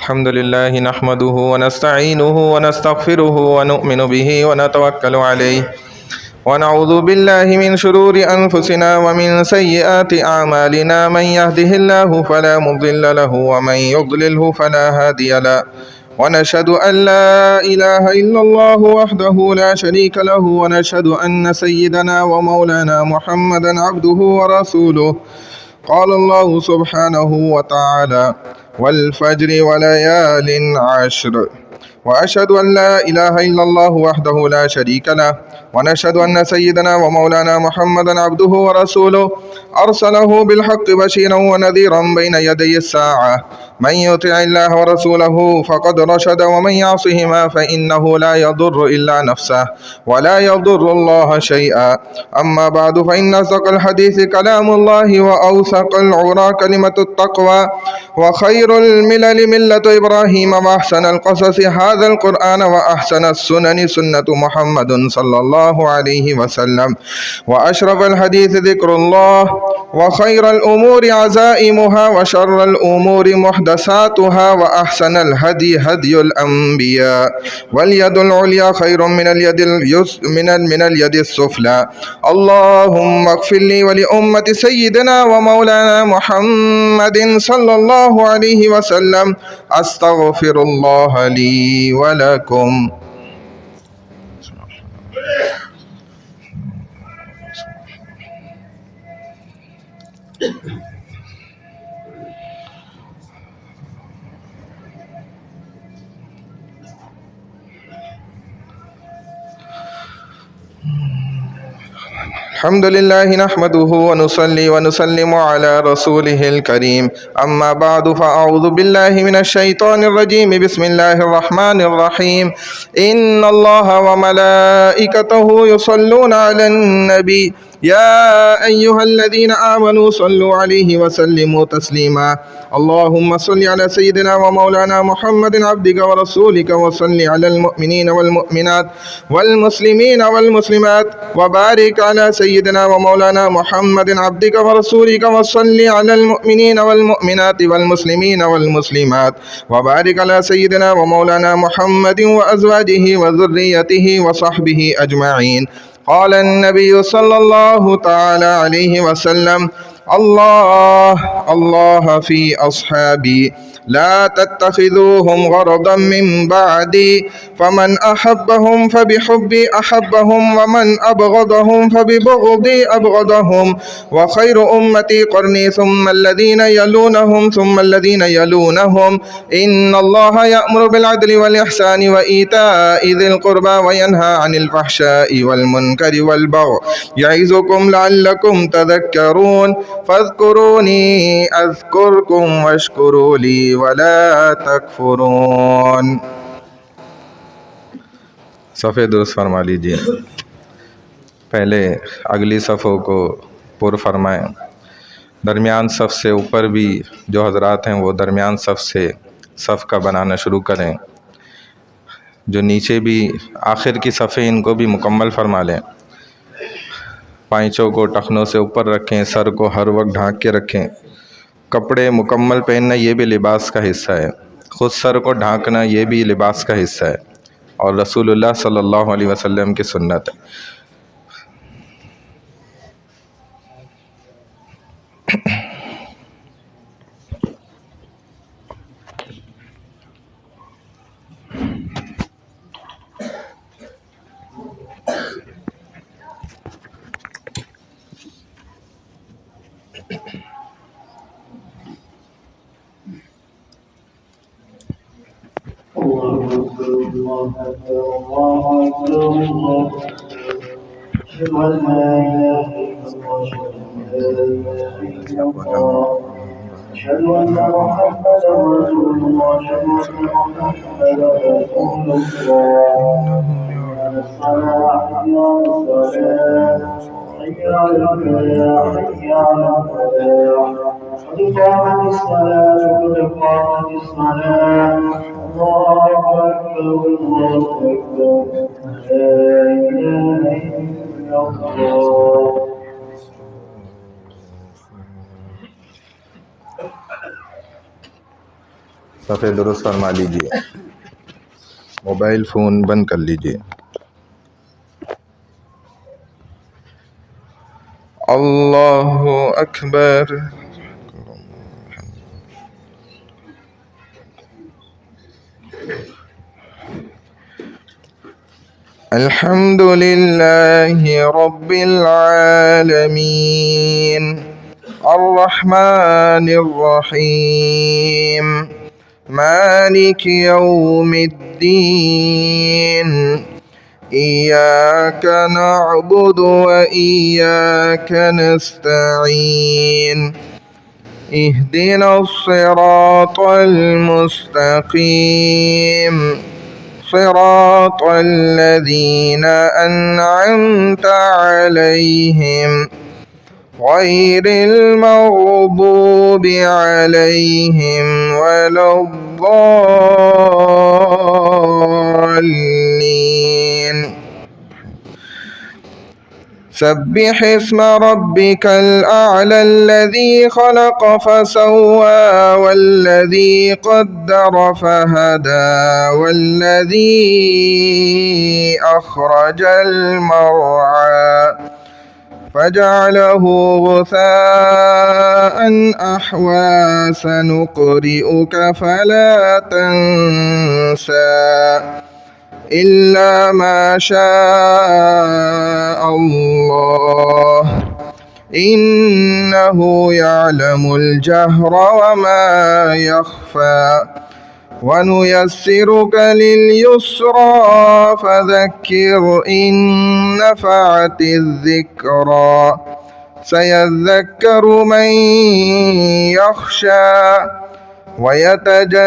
الحمد لله نحمده ونستعينه ونستغفره ونؤمن به ونتوكل عليه ونعوذ بالله من شرور أنفسنا ومن سيئات أعمالنا. من يهده الله فلا مضل له ومن يضلله فلا هادي له، ونشهد أن لا إله إلا الله وحده لا شريك له، ونشهد أن سيدنا ومولانا محمدا عبده ورسوله. قال الله سبحانه وتعالى: والفجر وليال عشر. وأشهد أن لا إله إلا الله وحده لا شريك له، ونشهد أن سيدنا ومولانا محمدا عبده ورسوله، أرسله بالحق بشيرا ونذيرا بين يدي الساعة. من يطع الله ورسوله فقد رشد، ومن يعصهما فإنه لا يضر إلا نفسه ولا يضر الله شيئا. أما بعد، فإن أصدق الحديث كلام الله، وأوثق العرى كلمة التقوى، وخير الملل ملة إبراهيم، وأحسن القصص هذا القرآن، وأحسن السنن سنة محمد صلى الله عليه وسلم، وأشرف الحديث ذكر الله، وخير الأمور عزائمها، وشر الأمور محدثاتها، وأحسن الهدي هدي الأنبياء، واليد العليا خير من اليد السفلى. اللهم اغفر لي ولأمة سيدنا ومولانا محمد صلى الله عليه وسلم. أستغفر الله لي ولكم. الحمد لله نحمده ونصلي ونسلم على رسوله الكريم. أما بعد، فأعوذ بالله من الشيطان الرجيم. بسم الله الرحمن الرحيم. إن الله وملائكته يصلون على النبي، يا أيها الذين آمنوا صلوا عليه وسلموا تسليما. اللهم صل على سيدنا ومولانا محمد عبدك ورسولك، وصل على المؤمنين والمؤمنات والمسلمين والمسلمات، وبارك على سيدنا ومولانا محمد عبدك ورسولك، وصل على المؤمنين والمؤمنات والمسلمين والمسلمات، وبارك على سيدنا ومولانا محمد وأزواجه وذريته وصحبه أجمعين. قال النبي صلى الله تعالى عليه وسلم: الله الله في أصحابي، لا تتخذوهم غرضا من بعدي، فمن أحبهم فبحبي أحبهم، ومن أبغضهم فببغضي أبغضهم، وخير أمتي قرني، ثم الذين يلونهم ثم الذين يلونهم. إن الله يأمر بالعدل والإحسان وإيتاء ذي القربى، وينهى عن الفحشاء والمنكر والبغي، يعظكم لعلكم تذكرون. فاذكروني أذكركم، واشكروا لي ولا تكفرون. सफ़े दुरुस्त फरमा लीजिए। पहले अगली सफ़ों को पुर फरमाएँ। दरमियान सफ़ से ऊपर भी जो हजरात हैं वो दरमियान सफ़ से सफ़ का बनाना शुरू करें। जो नीचे भी आखिर की सफ़े इनको भी मुकम्मल फरमा लें। पाँचों को टखनों से ऊपर रखें, सर को हर वक्त ढांक के रखें। कपड़े मुकम्मल पहनना ये भी लिबास का हिस्सा है। ख़ुद सर को ढांकना ये भी लिबास का हिस्सा है और रसूलुल्लाह सल्लल्लाहु अलैहि वसल्लम की सुन्नत है। أشهد أن محمدا رسول الله. أشهد أن محمدا رسول الله. حي على الصلاة حي على الصلاة حي على الفلاح حي على الفلاح. قد قامت الصلاة قد قامت الصلاة. الله أكبر الله أكبر. لا إله إلا الله. सफ़े दुरुस्त फरमा लीजिए, मोबाइल फ़ोन बंद कर लीजिए। अल्लाहु अकबर। अल्हम्दुलिल्लाहि रब्बिल आलमीन अर्रहमानिर रहीम मालिकि यौमिद्दीन इय्याक नअबुदु व इय्याक नस्तईन इहदिनस सिरातल मुस्तकीम सिरातल लज़ीना अन्अमता अलैहिम गैरिल मग़दूबि अलैहिम वलद्दाल्लीन। सब्बिह इस्म रब्बिकल अअला अल्लज़ी खलक़ फसव्वा वल्लज़ी क़द्दर फहदा वल्लज़ी अख़रजल मरअा फजअलहु गुसाअन अहवा सनुक़रिउक फला तंसा इल्ला मा शाअ अल्लाह इन्नहु यअलमुल जहर वमा यख़फ़ा वनुयस्सिरुक लिलयुस्रा फذكر إن نفعت الذكرى سيذكر من يخشى ويتجنبها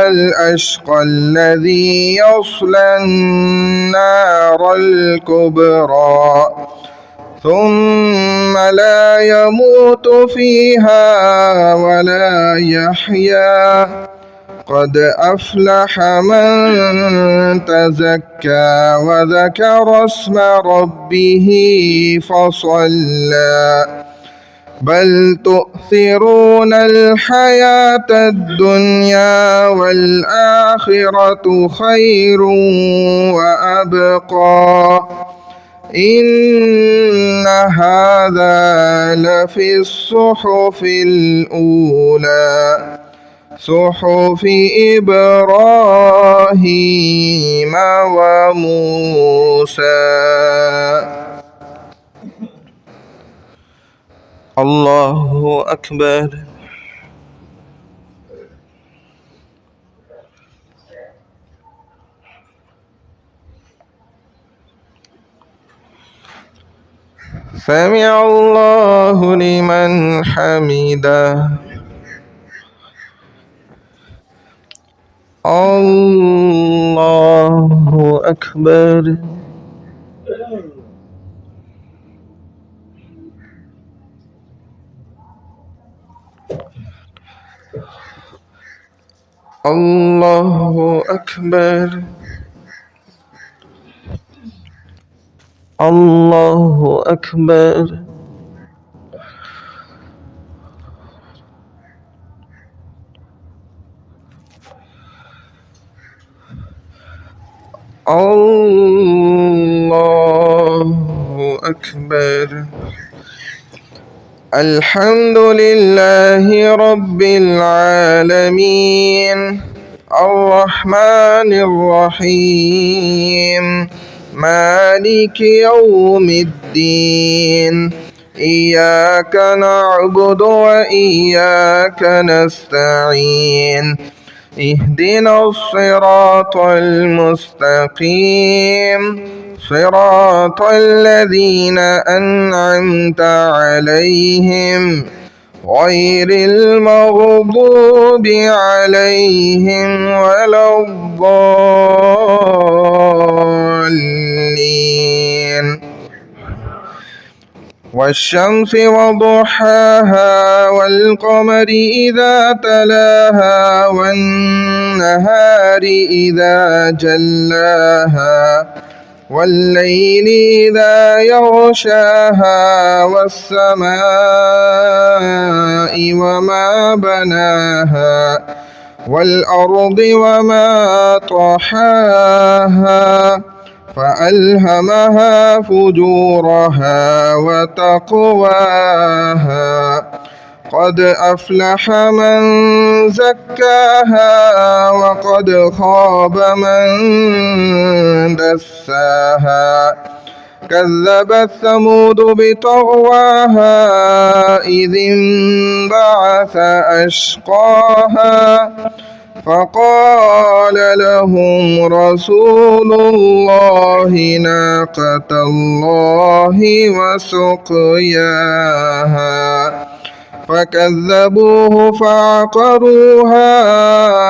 الأشقى الذي يصلى النار الكبرى ثم لا يموت فيها ولا يحيا قد أفلح من تزكى وذكر اسم ربه فصلى بل تؤثرون الحياة الدنيا والآخرة خير وأبقى إن هذا لفي الصحف الأولى صحف إبراهيم وموسى. الله أكبر. سمع الله لمن حمده. الله أكبر. الله أكبر. الله أكبر. الله أكبر. الحمد لله رب العالمين الرحمن الرحيم مالك يوم الدين إياك نعبد وإياك نستعين اهدنا الصراط المستقيم صراط الذين أنعمت عليهم غير المغضوب عليهم ولا الضالين. والشمس وضحاها والقمر إذا تلاها والنهار إذا جلاها والليل إذا يغشاها والسماء وما بناها والأرض وما طحاها فألهمها فجورها وتقواها قد أفلح من زكاها وقد خاب من دساها كذبت ثمود بطغواها إذ انبعث أشقاها فقال لهم رسول الله ناقة الله وسقياها فكذبوه فعقروها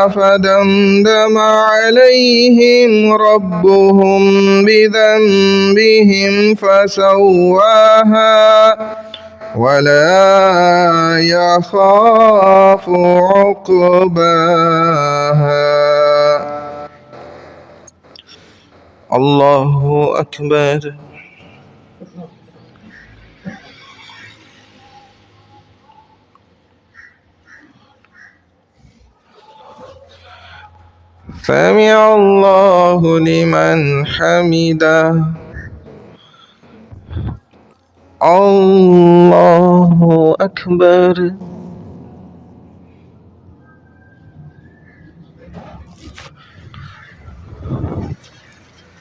فدمدم عليهم ربهم بذنبهم فسواها ولا يخاف عقباها. الله أكبر. سمع الله لمن حمده. الله أكبر.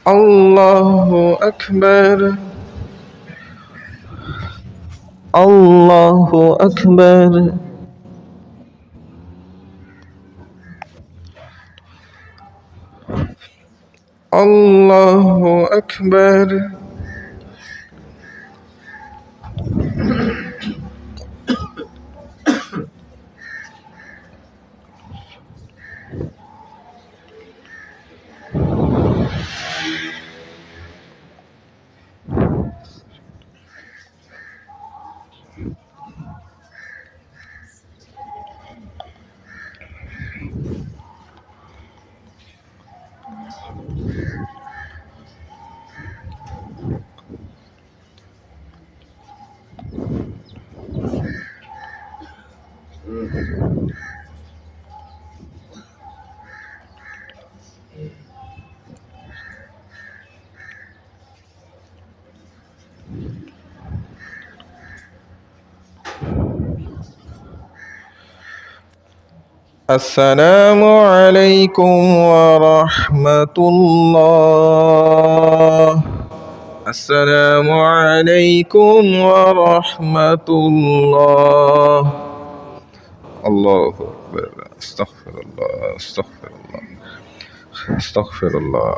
الله أكبر. الله أكبر. الله أكبر. السلام عليكم ورحمة الله. السلام عليكم ورحمة الله. الله أكبر. استغفر الله استغفر الله استغفر الله.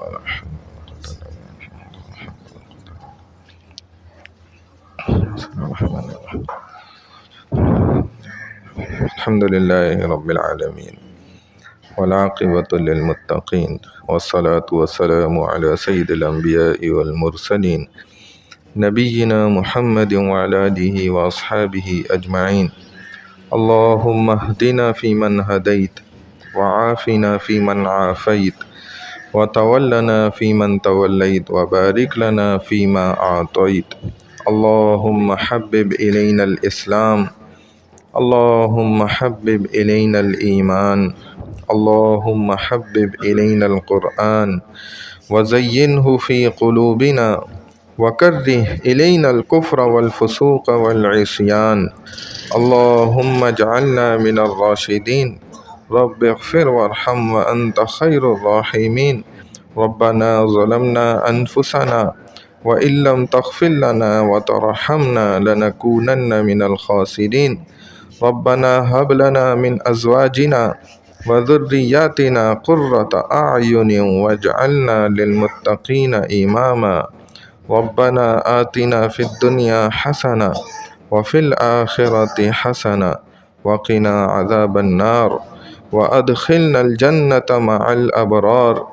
الحمد لله رب العالمين والعاقبة للمتقين والصلاة والسلام على سيد الأنبياء والمرسلين نبينا محمد وعلى آله وأصحابه أجمعين. اللهم اهدنا فيمن هديت وعافنا فيمن عافيت وتولنا فيمن توليت وبارك لنا فيما أعطيت. اللهم حبب إلينا الإسلام. اللهم حبب إلينا الإيمان. اللهم حبب إلينا القرآن وزينه في قلوبنا وكره إلينا الكفر والفسوق والعصيان. اللهم اجعلنا من الراشدين. رب اغفر وارحم وأنت خير الراحمين. ربنا ظلمنا أنفسنا وإن لم تغفر لنا وترحمنا لنكونن من الخاسرين. ربنا هب لنا من أزواجنا وذرياتنا قرة أعين واجعلنا للمتقين إماما. ربنا آتنا في الدنيا حسنة وفي الآخرة حسنة وقنا عذاب النار وأدخلنا الجنة مع الأبرار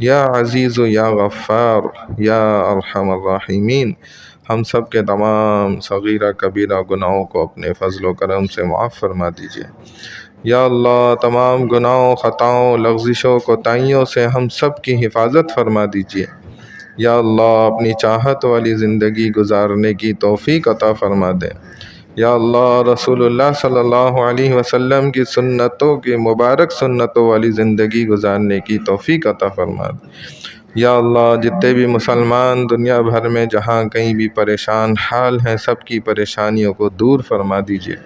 या अजीज़ या गफ़्फ़ार या अरहमर राहिमीन। हम सब के तमाम सगीरा कबीरा गुनाहों को अपने फ़ज़्ल करम से मुआफ़ फरमा दीजिए। या अल्लाह तमाम गुनाहों ख़ताओं लग़्ज़िशों कोताहियों से हम सब की हिफाजत फरमा दीजिए। या अल्लाह अपनी चाहत वाली ज़िंदगी गुजारने की तौफ़ीक अता फ़रमा दे। या अल्लाह रसूलुल्लाह सल्लल्लाहु अलैहि वसल्लम की सुन्नतों की मुबारक सुन्नतों वाली ज़िंदगी गुजारने की तौफ़ीक अता फ़रमा दे। या अल्लाह जितने भी मुसलमान दुनिया भर में जहाँ कहीं भी परेशान हाल हैं, सब की परेशानियों को दूर फरमा दीजिए।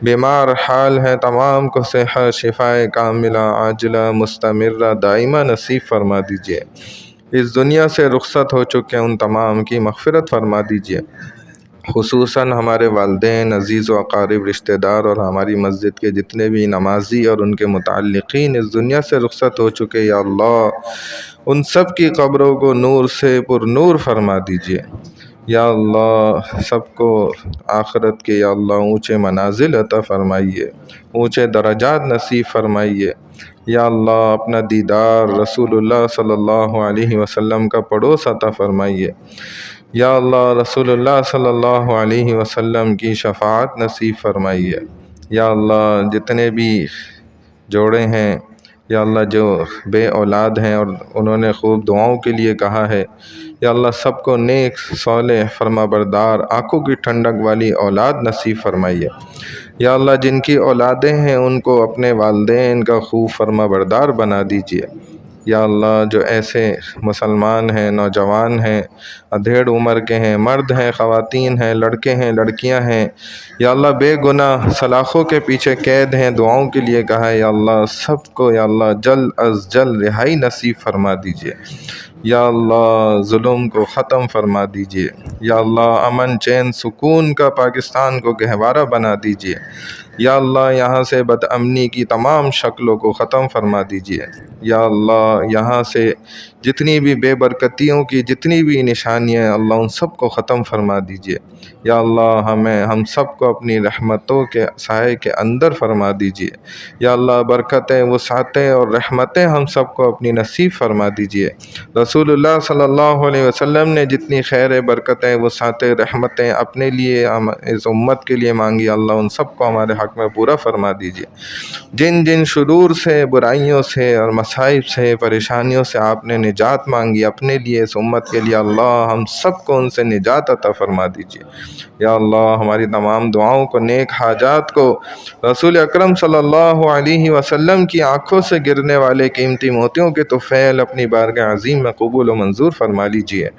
बीमार हाल हैं तमाम को सेहत शिफाए कामिला आजिला मुस्तमिर्रा दाइमा नसीब फरमा दीजिए। इस दुनिया से रुखसत हो चुके उन तमाम की मग़फ़िरत फरमा दीजिए। खुसूसन हमारे वालिदैन अज़ीज़ व अक़ारिब रिश्तेदार और हमारी मस्जिद के जितने भी नमाजी और उनके मुतअल्लिक़ीन इस दुनिया से रुखसत हो चुके, या अल्लाह उन सब की क़ब्रों को नूर से पुरनूर फरमा दीजिए। या अल्लाह सबको आखिरत के या अल्लाह ऊँचे मनाजिल अता फ़रमाइए, ऊँचे दरजात नसीब फ़रमाइए। या अल्लाह अपना दीदार रसूलुल्लाह सल्लल्लाहु अलैहि वसल्लम का पड़ोस अता फ़रमाइए। या अल्लाह रसूलुल्लाह सल्लल्लाहु अलैहि वसल्लम की शफ़ाअत नसीब फ़रमाइए। या अल्लाह जितने भी जोड़े हैं, या अल्लाह जो बे औलाद हैं और उन्होंने खूब दुआओं के लिए कहा है, या अल्लाह सबको नेक सौलेह फरमाबरदार आँखों की ठंडक वाली औलाद नसीब फरमाइए। या अल्लाह जिनकी औलादें हैं उनको अपने वालिदैन का खूब फरमाबरदार बना दीजिए। या अल्लाह जो ऐसे मुसलमान हैं, नौजवान हैं, अधेड़ उम्र के हैं, मर्द हैं, ख़वातीन हैं, लड़के हैं, लड़कियां हैं, या अल्लाह बेगुनाह सलाखों के पीछे कैद हैं, दुआओं के लिए कहा है, या अल्लाह सबको या अल्लाह जल्द अज़ जल्द रिहाई नसीब फरमा दीजिए। या अल्लाह जुल्म को ख़त्म फरमा दीजिए। या अल्लाह अमन चैन सुकून का पाकिस्तान को गहवारा बना दीजिए। या अल्लाह यहाँ से बदअमनी की तमाम शक्लों को ख़त्म फरमा दीजिए। या अल्लाह यहाँ से जितनी भी बेबरकतियों की जितनी भी निशानियाँ, अल्लाह उन सब को ख़त्म फरमा दीजिए। या अल्लाह हम सब को अपनी रहमतों के साए के अंदर फरमा दीजिए। या अल्लाह बरकतें वसाअतें और रहमतें हम सब को अपनी नसीब फरमा दीजिए। रसूलुल्लाह सल्लल्लाहु अलैहि वसल्लम ने जितनी खैर बरकतें वसाअतें रहमतें अपने लिए इस उम्मत के लिए मांगी, अल्लाह उन सब को हमारे हक़ में पूरा फरमा दीजिए। जिन जिन शुरूर से, बुराइयों से और मसाइब से, परेशानियों से आपने निजात मांगी अपने लिए, इस उम्मत के लिए, अल्लाह हम सब को उनसे निजात अता फ़रमा दीजिए। या अल्लाह हमारी तमाम दुआओं को, नेक हाजात को रसूल अकरम सल्लल्लाहु अलैहि वसल्लम की आँखों से गिरने वाले कीमती मोतियों के तुफ़ैल अपनी बारगाह अज़ीम में कबूल व मंजूर फरमा लीजिए।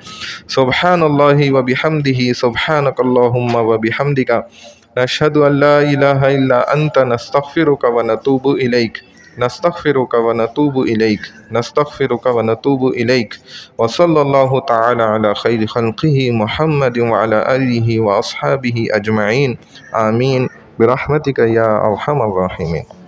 सुब्हानल्लाहि व बिहम्दिही, सुब्हानकल्लाहुम्मा व बिहम्दिका, नशहदु अल्ला इलाहा इल्ला अंता, नस्तग़फिरुका व नतूबु इलैक, नस्तग़फिरुका व नतूबु इलैक, नस्तग़फिरुका व नतूबु इलैक। व सल्लल्लाहु तआला अला खैरि खल्क़िही मुहम्मदिन व अला आलिही व अस्हाबिही अजमईन। आमीन बिरहमतिका या अरहमर राहिमीन।